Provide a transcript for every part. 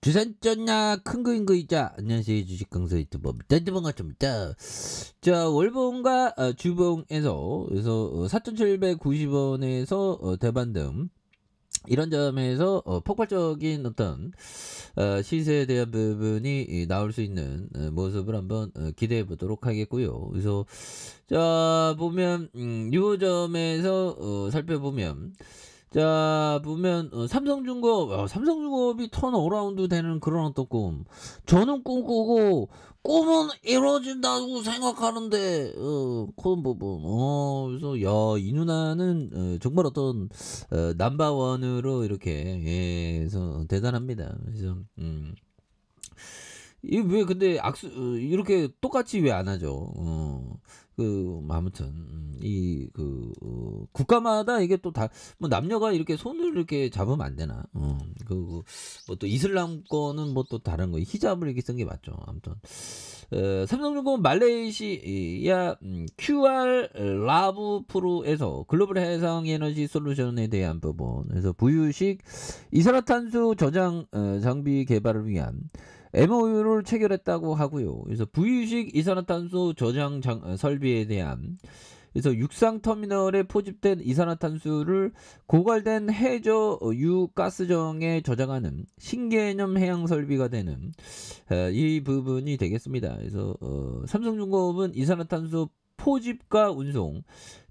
주산전야 큰 거인 거이자 안녕하세요 주식 강사 유튜버 반갑습니다. 자 월봉과 주봉에서 그래서 4,790원에서 대반등 이런 점에서 폭발적인 어떤 시세에 대한 부분이 나올 수 있는 모습을 한번 기대해 보도록 하겠고요. 그래서 자 보면 요 점에서 살펴보면 자 보면 삼성중공업이 턴어라운드 되는 그런 어떤 꿈 저는 꿈꾸고 꿈은 이루어진다고 생각하는데 그런 부분 그래서 야 이 누나는 정말 어떤 넘버원으로 이렇게 그래서 대단합니다. 그래서 이 왜 근데 이렇게 똑같이 왜 안 하죠? 아무튼 국가마다 이게 또 다 뭐 남녀가 이렇게 손을 이렇게 잡으면 안 되나? 그리고 뭐 또 이슬람권은 뭐 또 다른 거 히잡을 이렇게 쓴 게 맞죠. 아무튼 삼성중공업 말레이시아 QR 라브 프로에서 글로벌 해상 에너지 솔루션에 대한 부분, 그래서 부유식 이산화탄소 저장 장비 개발을 위한 MOU를 체결했다고 하고요. 그래서 부유식 이산화탄소 저장 설비에 대한 그래서 육상 터미널에 포집된 이산화탄소를 고갈된 해저 유가스정에 저장하는 신개념 해양 설비가 되는 이 부분이 되겠습니다. 그래서 삼성중공업은 이산화탄소 포집과 운송,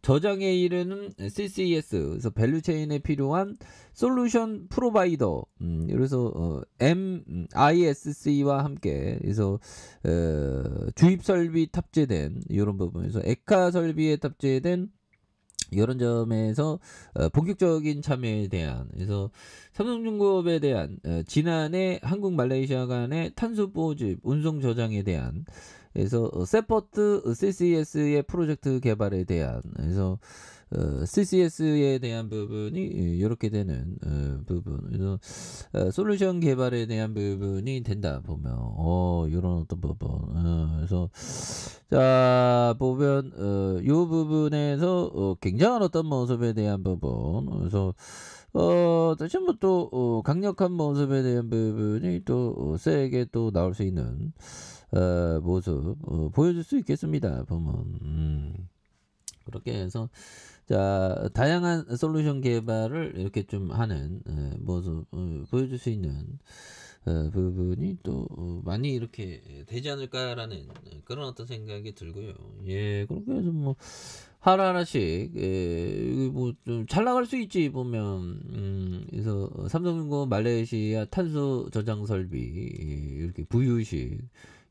저장에 이르는 CCS, 그래서 밸류체인에 필요한 솔루션 프로바이더, 그래서 MISC와 함께, 그래서 주입 설비 탑재된 이런 부분에서 에카 설비에 탑재된 이런 점에서 본격적인 참여에 대한 그래서 삼성중공업에 대한 지난해 한국 말레이시아 간의 탄소 포집 운송 저장에 대한 그래서 세포트 CCS의 프로젝트 개발에 대한 그래서 CCS에 대한 부분이 이렇게 되는 부분 그래서 솔루션 개발에 대한 부분이 된다 보면 이런 어떤 부분 그래서 자 보면 요 부분에서 굉장한 어떤 모습에 대한 부분 그래서 다시 한번 또 강력한 모습에 대한 부분이 또 세게 또 나올 수 있는 모습 보여줄 수 있겠습니다. 보면 그렇게 해서 자 다양한 솔루션 개발을 이렇게 좀 하는 모습 보여줄 수 있는 부분이 또 많이 이렇게 되지 않을까라는 그런 어떤 생각이 들고요. 예, 그렇게 해서 뭐 하나하나씩 뭐 좀 잘 나갈 수 있지 보면 그래서 삼성중공업 말레이시아 탄소 저장 설비 이렇게 부유식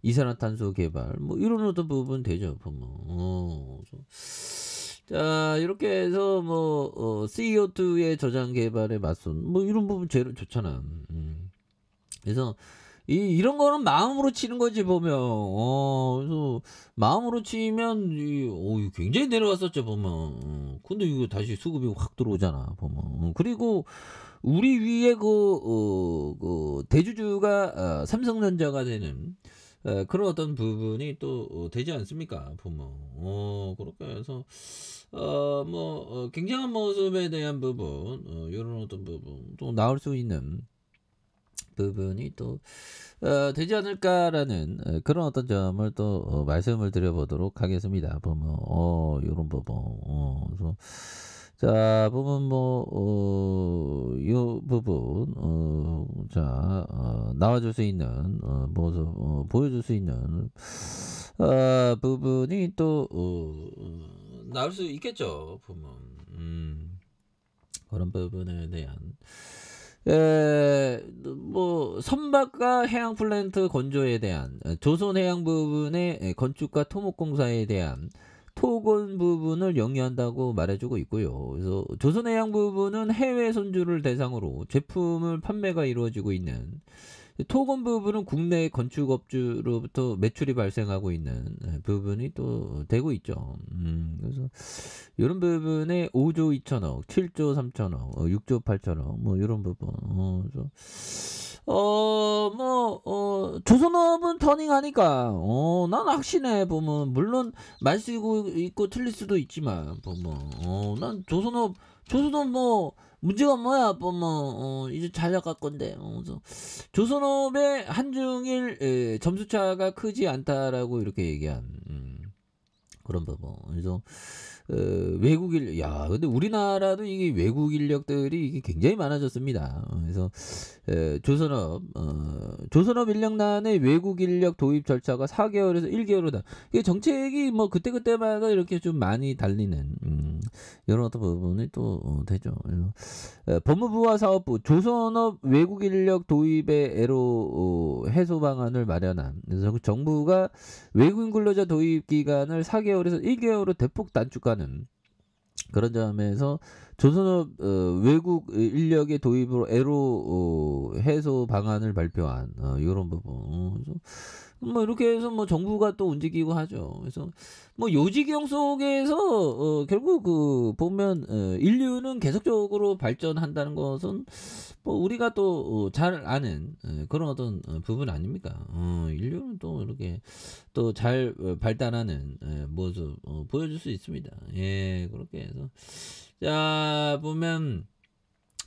이산화탄소 개발 뭐 이런 어떤 부분 되죠 보면 자 이렇게 해서 뭐 CO2의 저장 개발에 맞선 뭐 이런 부분 제일 좋잖아. 그래서 이런 거는 마음으로 치는 거지 보면 그래서 마음으로 치면 굉장히 내려갔었죠 보면 근데 이거 다시 수급이 확 들어오잖아 보면 그리고 우리 위에 그 대주주가 삼성전자가 되는 그런 어떤 부분이 또 되지 않습니까 보면 그렇게 해서 굉장한 모습에 대한 부분 이런 어떤 부분 또 나올 수 있는 부분이 또 되지 않을까라는 그런 어떤 점을 또 말씀을 드려보도록 하겠습니다. 보면 이런 부분 그래서 자 보면 이 부분 자 나와줄 수 있는 모습 보여줄 수 있는 부분이 또 나올 수 있겠죠. 보면 그런 부분에 대한 뭐 선박과 해양 플랜트 건조에 대한 조선 해양 부분의 건축과 토목공사에 대한 토건 부분을 영위한다고 말해주고 있고요. 그래서 조선 해양 부분은 해외 손주를 대상으로 제품을 판매가 이루어지고 있는 토건 부분은 국내 건축업주로부터 매출이 발생하고 있는 부분이 또 되고 있죠. 그래서 이런 부분에 5조 2천억, 7조 3천억, 6조 8천억 뭐 이런 부분. 그래서 조선업은 터닝하니까 난 확신해 보면 물론 말 쓰고 있고 틀릴 수도 있지만 보면 난 조선업 뭐 문제가 뭐야? 이제 잘 나갈 건데. 그래서 조선업의 한중일 점수차가 크지 않다라고 이렇게 얘기한 그런 부분. 그래서 외국 인력, 야, 근데 우리나라도 이게 외국 인력들이 이게 굉장히 많아졌습니다. 그래서 조선업 인력난의 외국 인력 도입 절차가 4개월에서 1개월이다. 이게 정책이 뭐 그때그때마다 이렇게 좀 많이 달리는 이런 어떤 부분이 또 되죠. 그래서 법무부와 사업부 조선업 외국 인력 도입의 애로 해소 방안을 마련한. 그래서 그 정부가 외국인 근로자 도입 기간을 4개월에서 1개월로 대폭 단축하는 그런 점에서 조선업 외국 인력의 도입으로 애로 해소 방안을 발표한 이런 부분. 그래서 뭐 이렇게 해서 뭐 정부가 또 움직이고 하죠. 그래서 뭐 요지경 속에서 결국 그 보면 인류는 계속적으로 발전한다는 것은 뭐 우리가 또 잘 아는 그런 어떤 부분 아닙니까? 인류는 또 이렇게 또 잘 발달하는 모습 보여줄 수 있습니다. 예, 그렇게 해서 자 보면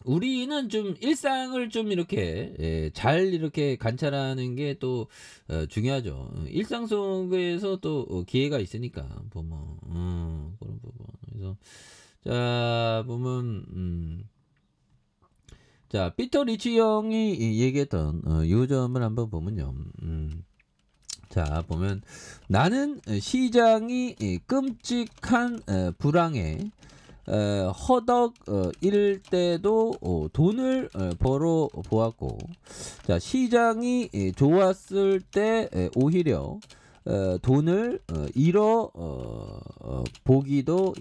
우리는 좀 일상을 좀 이렇게 잘 이렇게 관찰하는 게 또 중요하죠. 일상 속에서 또 기회가 있으니까 보면 그런 부분. 그래서 자 보면 자 피터 리치 형이 얘기했던 요 점을 한번 보면요. 자 보면 나는 시장이 끔찍한 불황에 허덕 일 때도 돈을 벌어 보았고, 자 시장이 좋았을 때 오히려 돈을 보기도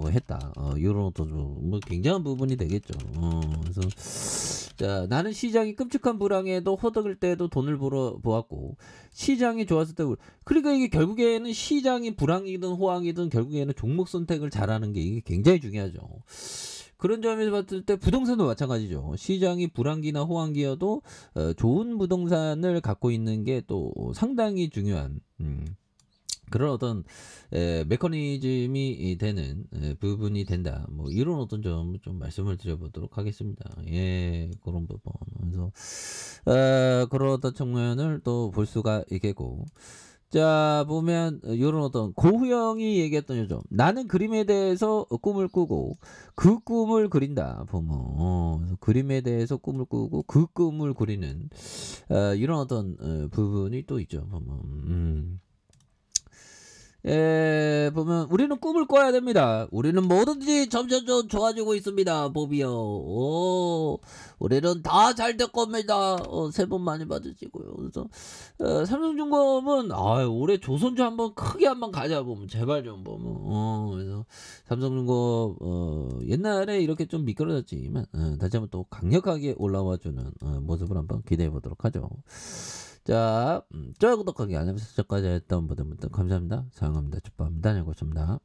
했다. 이런 어떤 뭐 굉장한 부분이 되겠죠. 그래서 자 나는 시장이 끔찍한 불황에도 허덕일 때도 돈을 벌어 보았고, 시장이 좋았을 때 그러니까 이게 결국에는 시장이 불황이든 호황이든 결국에는 종목 선택을 잘하는 게 이게 굉장히 중요하죠. 그런 점에서 봤을 때 부동산도 마찬가지죠. 시장이 불황기나 호황기여도 좋은 부동산을 갖고 있는 게 또 상당히 중요한 그런 어떤 메커니즘이 되는 부분이 된다. 뭐 이런 어떤 점 좀 말씀을 드려보도록 하겠습니다. 예, 그런 부분. 그래서 그런 어떤 측면을 또 볼 수가 있겠고. 자 보면 요런 어떤 고후영이 얘기했던 요점. 나는 그림에 대해서 꿈을 꾸고 그 꿈을 그린다. 보면 그래서 그림에 대해서 꿈을 꾸고 그 꿈을 그리는 이런 어떤 부분이 또 있죠. 보면 보면 우리는 꿈을 꿔야 됩니다. 우리는 뭐든지 점점 좋아지고 있습니다. 보비요. 우리는 다 잘 될 겁니다. 새해 복 많이 받으시고요. 그래서 삼성중공업은 올해 조선주 한번 크게 한번 가자 보면 제발 좀 보면 그래서 삼성중공업 옛날에 이렇게 좀 미끄러졌지만 다시 한번 또 강력하게 올라와주는 모습을 한번 기대해 보도록 하죠. 자, 좋아요 구독하기 알람 설정까지 했던 분들 감사합니다. 사랑합니다. 축복합니다. 안녕히 계십니다.